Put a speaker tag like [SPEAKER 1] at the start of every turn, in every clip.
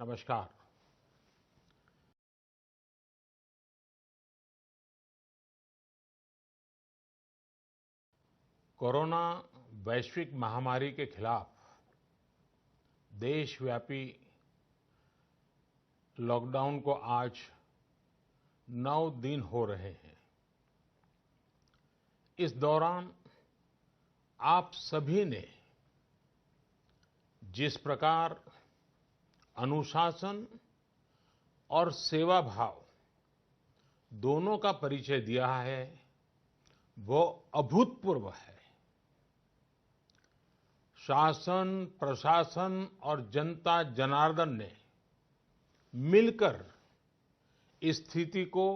[SPEAKER 1] नमस्कार। कोरोना वैश्विक महामारी के खिलाफ देशव्यापी लॉकडाउन को आज 9 दिन हो रहे हैं। इस दौरान आप सभी ने जिस प्रकार अनुशासन और सेवा भाव दोनों का परिचय दिया है, वो अभूतपूर्व है। शासन, प्रशासन और जनता जनार्दन ने मिलकर इस स्थिति को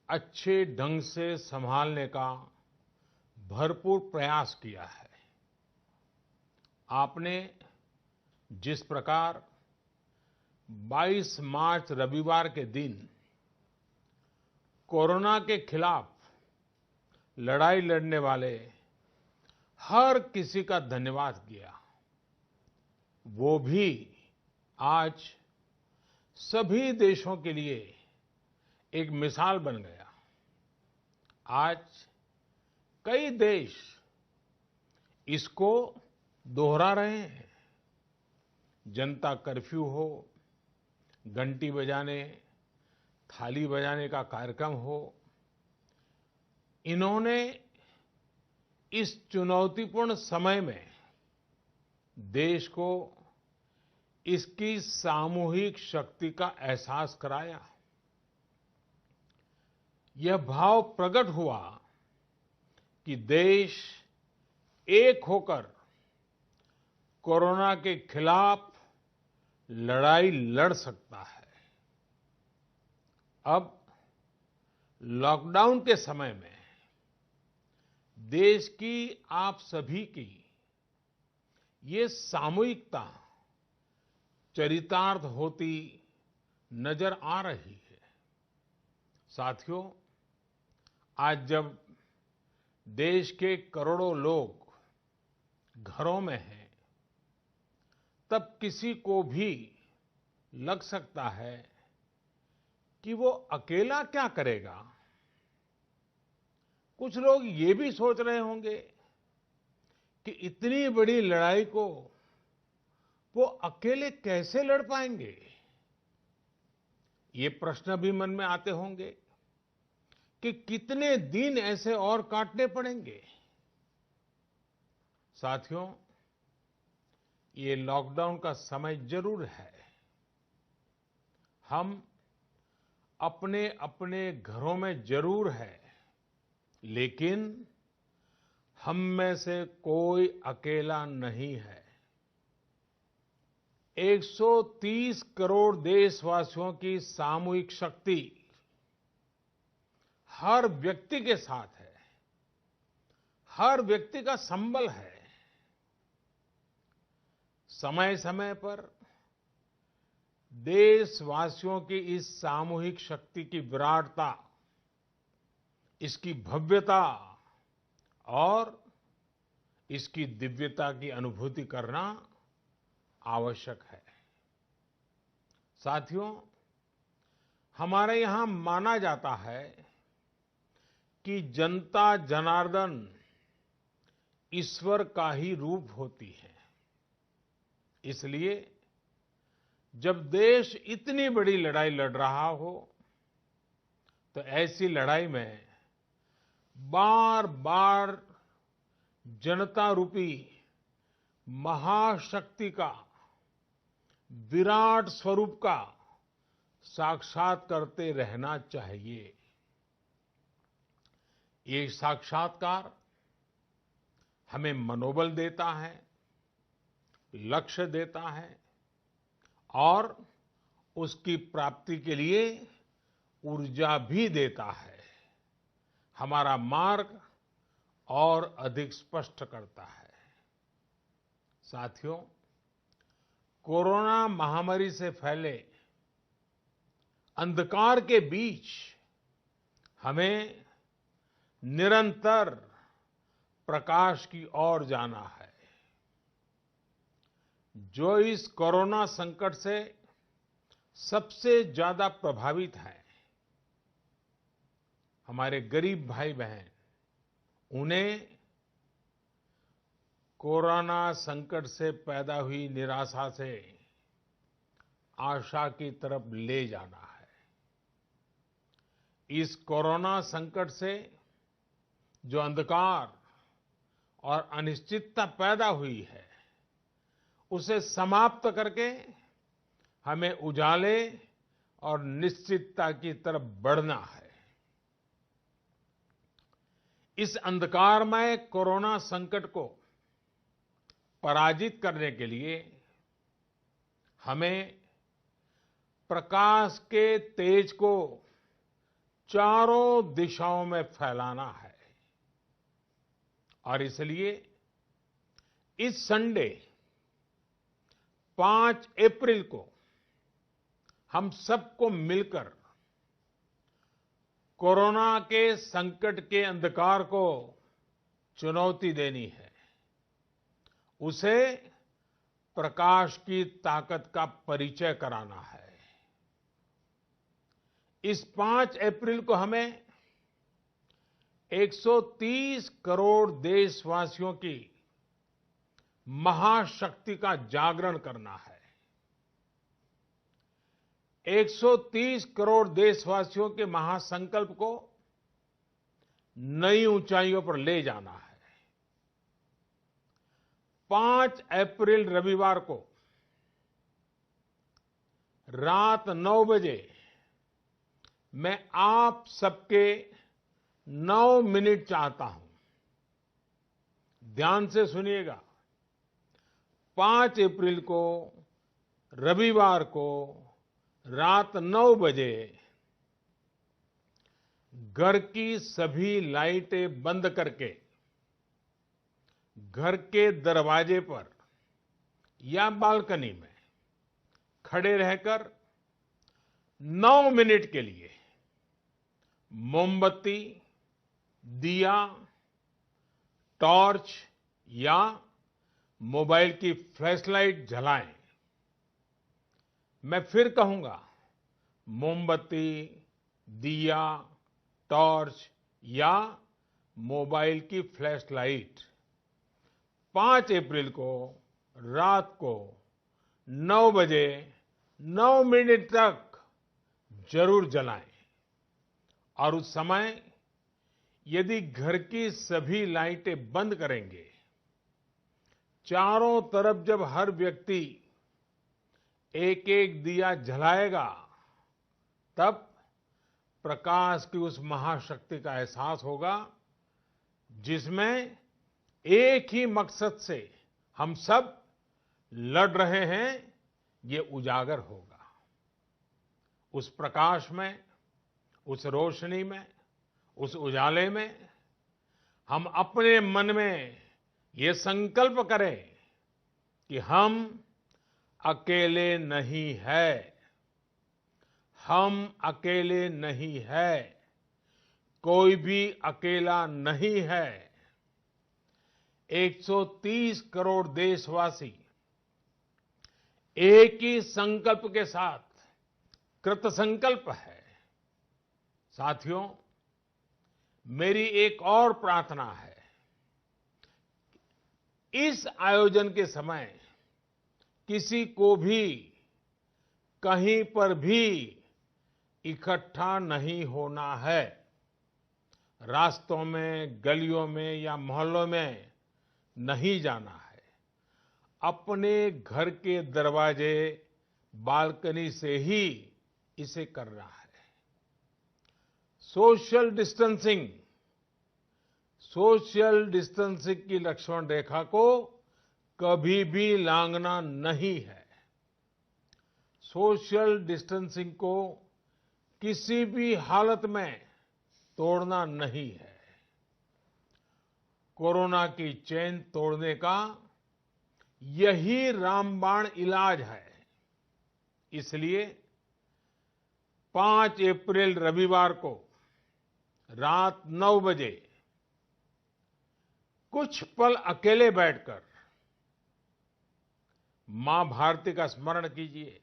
[SPEAKER 1] अच्छे ढंग से संभालने का भरपूर प्रयास किया है। आपने जिस प्रकार 22 मार्च रविवार के दिन कोरोना के खिलाफ लड़ाई लड़ने वाले हर किसी का धन्यवाद किया, वो भी आज सभी देशों के लिए एक मिसाल बन गया। आज कई देश इसको दोहरा रहे हैं। जनता कर्फ्यू हो, घंटी बजाने, थाली बजाने का कार्यक्रम हो, इन्होंने इस चुनौतीपूर्ण समय में देश को इसकी सामूहिक शक्ति का एहसास कराया। यह भाव प्रकट हुआ कि देश एक होकर कोरोना के खिलाफ लड़ाई लड़ सकता है। अब लॉकडाउन के समय में देश की आप सभी की ये सामूहिकता चरितार्थ होती नजर आ रही है। साथियों, आज जब देश के करोड़ों लोग घरों में हैं, तब किसी को भी लग सकता है कि वो अकेला क्या करेगा। कुछ लोग ये भी सोच रहे होंगे कि इतनी बड़ी लड़ाई को वो अकेले कैसे लड़ पाएंगे। ये प्रश्न भी मन में आते होंगे कि कितने दिन ऐसे और काटने पड़ेंगे। साथियों, ये लॉकडाउन का समय जरूर है। हम अपने अपने घरों में जरूर हैं, लेकिन हम में से कोई अकेला नहीं है। 130 करोड़ देशवासियों की सामूहिक शक्ति हर व्यक्ति के साथ है, हर व्यक्ति का संबल है। समय समय पर देशवासियों की इस सामूहिक शक्ति की विराटता, इसकी भव्यता और इसकी दिव्यता की अनुभूति करना आवश्यक है। साथियों, हमारे यहां माना जाता है कि जनता जनार्दन ईश्वर का ही रूप होती है। इसलिए जब देश इतनी बड़ी लड़ाई लड़ रहा हो, तो ऐसी लड़ाई में बार बार जनता रूपी महाशक्ति का, विराट स्वरूप का साक्षात करते रहना चाहिए। ये साक्षात्कार हमें मनोबल देता है, लक्ष्य देता है और उसकी प्राप्ति के लिए ऊर्जा भी देता है। हमारा मार्ग और अधिक स्पष्ट करता है। साथियों, कोरोना महामारी से फैले अंधकार के बीच हमें निरंतर प्रकाश की ओर जाना है। जो इस कोरोना संकट से सबसे ज्यादा प्रभावित हैं हमारे गरीब भाई बहन। उन्हें कोरोना संकट से पैदा हुई निराशा से आशा की तरफ ले जाना है। इस कोरोना संकट से जो अंधकार और अनिश्चितता पैदा हुई है, उसे समाप्त करके हमें उजाले और निश्चितता की तरफ बढ़ना है। इस अंधकारमय कोरोना संकट को पराजित करने के लिए हमें प्रकाश के तेज को चारों दिशाओं में फैलाना है। और इसलिए इस संडे 5 अप्रैल को हम सबको मिलकर कोरोना के संकट के अंधकार को चुनौती देनी है, उसे प्रकाश की ताकत का परिचय कराना है। इस 5 अप्रैल को हमें 130 करोड़ देशवासियों की महाशक्ति का जागरण करना है। 130 करोड़ देशवासियों के महासंकल्प को नई ऊंचाइयों पर ले जाना है। 5 अप्रैल रविवार को रात 9 बजे मैं आप सबके 9 मिनट चाहता हूं। ध्यान से सुनिएगा। 5 अप्रैल को रविवार को रात 9 बजे घर की सभी लाइटें बंद करके घर के दरवाजे पर या बालकनी में खड़े रहकर 9 मिनट के लिए मोमबत्ती, दिया, टॉर्च या मोबाइल की फ्लैशलाइट जलाएं। मैं फिर कहूंगा, मोमबत्ती, दिया, टॉर्च या मोबाइल की फ्लैशलाइट 5 अप्रैल को रात को 9 बजे 9 मिनट तक जरूर जलाएं। और उस समय यदि घर की सभी लाइटें बंद करेंगे, चारों तरफ जब हर व्यक्ति एक एक दिया जलाएगा, तब प्रकाश की उस महाशक्ति का एहसास होगा, जिसमें एक ही मकसद से हम सब लड़ रहे हैं, ये उजागर होगा। उस प्रकाश में, उस रोशनी में, उस उजाले में हम अपने मन में ये संकल्प करें कि हम अकेले नहीं हैं। हम अकेले नहीं हैं। कोई भी अकेला नहीं है। 130 करोड़ देशवासी एक ही संकल्प के साथ कृत संकल्प है। साथियों, मेरी एक और प्रार्थना है। इस आयोजन के समय किसी को भी कहीं पर भी इकट्ठा नहीं होना है। रास्तों में, गलियों में या मोहल्लों में नहीं जाना है। अपने घर के दरवाजे, बालकनी से ही इसे करना है। सोशल डिस्टेंसिंग की लक्ष्मण रेखा को कभी भी लांघना नहीं है। सोशल डिस्टेंसिंग को किसी भी हालत में तोड़ना नहीं है। कोरोना की चेन तोड़ने का यही रामबाण इलाज है। इसलिए 5 अप्रैल रविवार को रात 9 बजे कुछ पल अकेले बैठकर मां भारती का स्मरण कीजिए।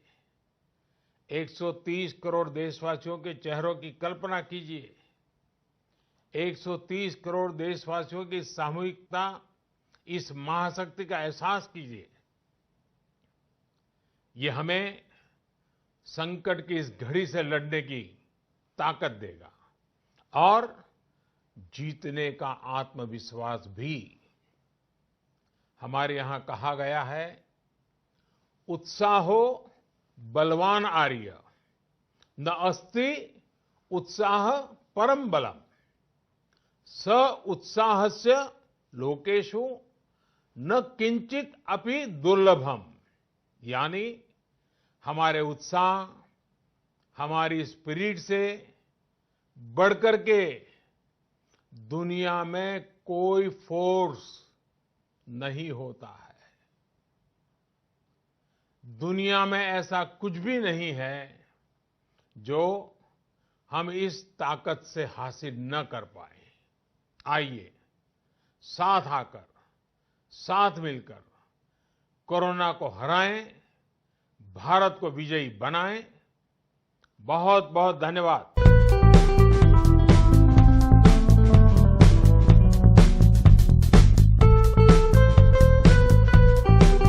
[SPEAKER 1] 130 करोड़ देशवासियों के चेहरों की कल्पना कीजिए। 130 करोड़ देशवासियों की सामूहिकता, इस महाशक्ति का एहसास कीजिए। ये हमें संकट की इस घड़ी से लड़ने की ताकत देगा और जीतने का आत्मविश्वास भी। हमारे यहां कहा गया है, उत्साहो बलवान आर्य, न अस्ति उत्साह परम बलम, स उत्साहस्य लोकेषु न किंचित अपि दुर्लभम। यानी हमारे उत्साह, हमारी स्पिरिट से बढ़कर के दुनिया में कोई फोर्स नहीं होता है। दुनिया में ऐसा कुछ भी नहीं है जो हम इस ताकत से हासिल न कर पाए। आइए साथ आकर, साथ मिलकर कोरोना को हराएं, भारत को विजयी बनाएं। बहुत बहुत धन्यवाद।